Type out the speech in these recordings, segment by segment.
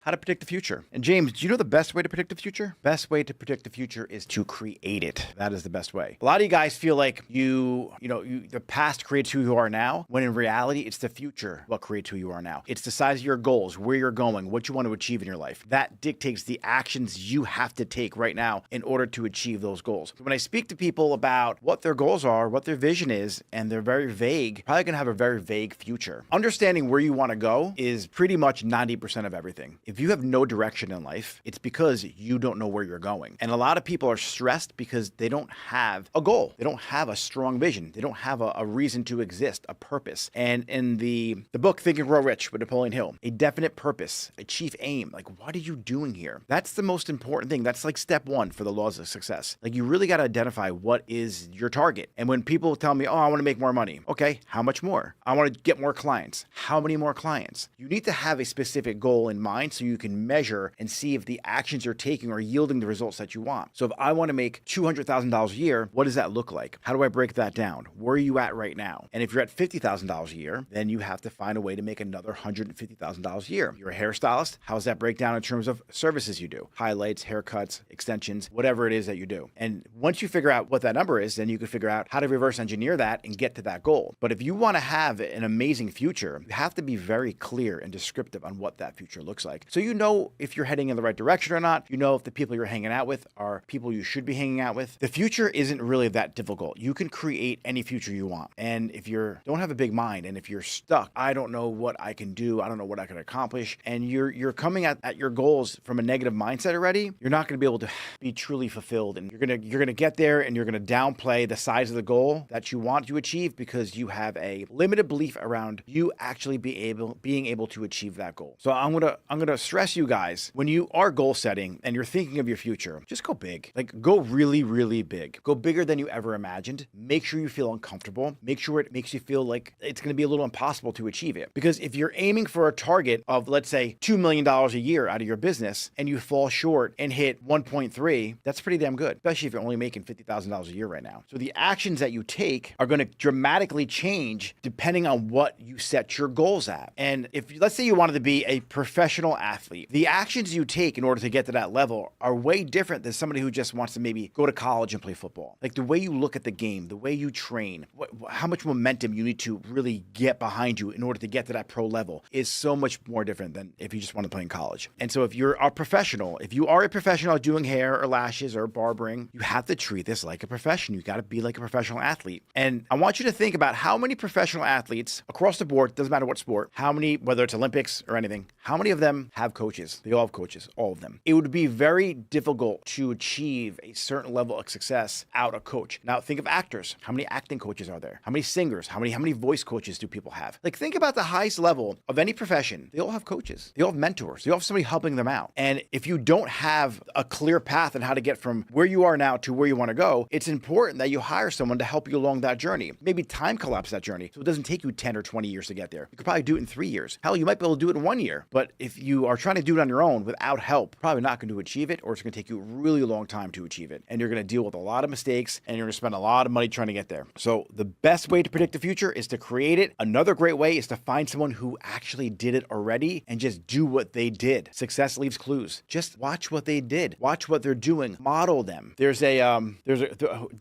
How to predict the future. And James, do you know the best way to predict the future? Best way to predict the future is to create it. That is the best way. A lot of you guys feel like the past creates who you are now, when in reality, it's the future what creates who you are now. It's the size of your goals, where you're going, what you want to achieve in your life. That dictates the actions you have to take right now in order to achieve those goals. So when I speak to people about what their goals are, what their vision is, and they're very vague, probably going to have a very vague future. Understanding where you want to go is pretty much 90% of everything. If you have no direction in life, it's because you don't know where you're going. And a lot of people are stressed because they don't have a goal. They don't have a strong vision. They don't have a reason to exist, a purpose. And in the book, Think and Grow Rich with Napoleon Hill, a definite purpose, a chief aim. Like, what are you doing here? That's the most important thing. That's like step one for the laws of success. Like, you really got to identify what is your target. And when people tell me, oh, I want to make more money. Okay, how much more? I want to get more clients. How many more clients? You need to have a specific goal in mind so you can measure and see if the actions you're taking are yielding the results that you want. So if I want to make $200,000 a year, what does that look like? How do I break that down? Where are you at right now? And if you're at $50,000 a year, then you have to find a way to make another $150,000 a year. You're a hairstylist. How does that break down in terms of services you do? Highlights, haircuts, extensions, whatever it is that you do. And once you figure out what that number is, then you can figure out how to reverse engineer that and get to that goal. But if you want to have an amazing future, you have to be very clear and descriptive on what that future looks like. So you know if you're heading in the right direction or not. You know if the people you're hanging out with are people you should be hanging out with. The future isn't really that difficult. You can create any future you want. And if you don't have a big mind, and if you're stuck, I don't know what I can do, I don't know what I can accomplish, and you're coming at your goals from a negative mindset already, you're not going to be able to be truly fulfilled. And you're gonna get there, and you're gonna downplay the size of the goal that you want to achieve because you have a limited belief around you actually being able to achieve that goal. So I'm gonna stress you guys, when you are goal setting and you're thinking of your future, just go big. Like, go really, really big. Go bigger than you ever imagined. Make sure you feel uncomfortable. Make sure it makes you feel like it's going to be a little impossible to achieve it. Because if you're aiming for a target of, let's say, $2 million a year out of your business, and you fall short and hit 1.3, that's pretty damn good, especially if you're only making $50,000 a year right now. So the actions that you take are going to dramatically change depending on what you set your goals at. And if, let's say, you wanted to be a professional athlete, the actions you take in order to get to that level are way different than somebody who just wants to maybe go to college and play football. Like, the way you look at the game, the way you train, how much momentum you need to really get behind you in order to get to that pro level is so much more different than if you just want to play in college. And so if you are a professional doing hair or lashes or barbering, you have to treat this like a profession. You got to be like a professional athlete. And I want you to think about how many professional athletes across the board, doesn't matter what sport, how many, whether it's Olympics or anything, how many of them have coaches? They all have coaches, all of them. It would be very difficult to achieve a certain level of success out a coach. Now think of actors. How many acting coaches are there? How many singers? How many voice coaches do people have? Like, think about the highest level of any profession. They all have coaches. They all have mentors. They all have somebody helping them out. And if you don't have a clear path on how to get from where you are now to where you want to go, it's important that you hire someone to help you along that journey. Maybe time collapse that journey so it doesn't take you 10 or 20 years to get there. You could probably do it in 3 years. Hell, you might be able to do it in 1 year. But if you are trying to do it on your own without help, probably not going to achieve it, or it's going to take you a really long time to achieve it. And you're going to deal with a lot of mistakes, and you're going to spend a lot of money trying to get there. So the best way to predict the future is to create it. Another great way is to find someone who actually did it already and just do what they did. Success leaves clues. Just watch what they did. Watch what they're doing. Model them.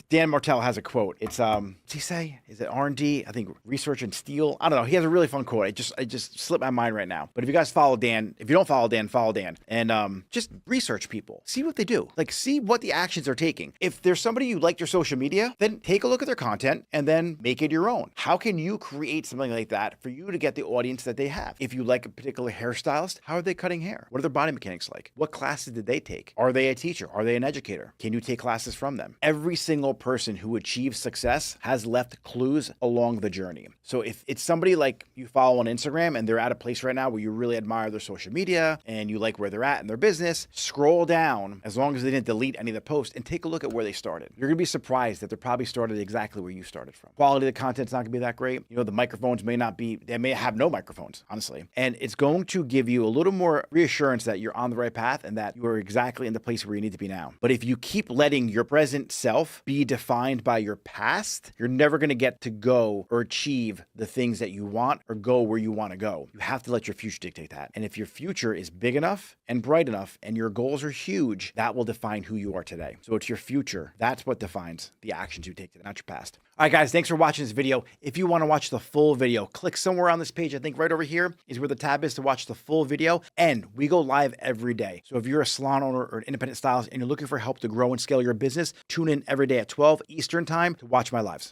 Dan Martell has a quote. It's what's he say? Is it R&D? I think research and steal. I don't know. He has a really fun quote. It just slipped my mind right now. But if you guys follow Dan, if you don't follow Dan, and just research people. See what they do. Like, see what the actions are taking. If there's somebody you like their social media, then take a look at their content and then make it your own. How can you create something like that for you to get the audience that they have? If you like a particular hairstylist, how are they cutting hair? What are their body mechanics like? What classes did they take? Are they a teacher? Are they an educator? Can you take classes from them? Every single person who achieves success has left clues along the journey. So if it's somebody like you follow on Instagram and they're at a place right now where you really admire their social media and you like where they're at in their business, scroll down, as long as they didn't delete any of the posts, and take a look at where they started. You're going to be surprised that they probably started exactly where you started from. Quality of the content's not going to be that great. You know, the microphones they may have no microphones, honestly. And it's going to give you a little more reassurance that you're on the right path and that you are exactly in the place where you need to be now. But if you keep letting your present self be defined by your past, you're never going to get to go or achieve the things that you want or go where you want to go. You have to let your future dictate that. And if your future future is big enough and bright enough and your goals are huge, that will define who you are today. So it's your future. That's what defines the actions you take today, not your past. All right, guys, thanks for watching this video. If you want to watch the full video, click somewhere on this page. I think right over here is where the tab is to watch the full video. And we go live every day. So if you're a salon owner or an independent stylist and you're looking for help to grow and scale your business, tune in every day at 12 Eastern time to watch my lives.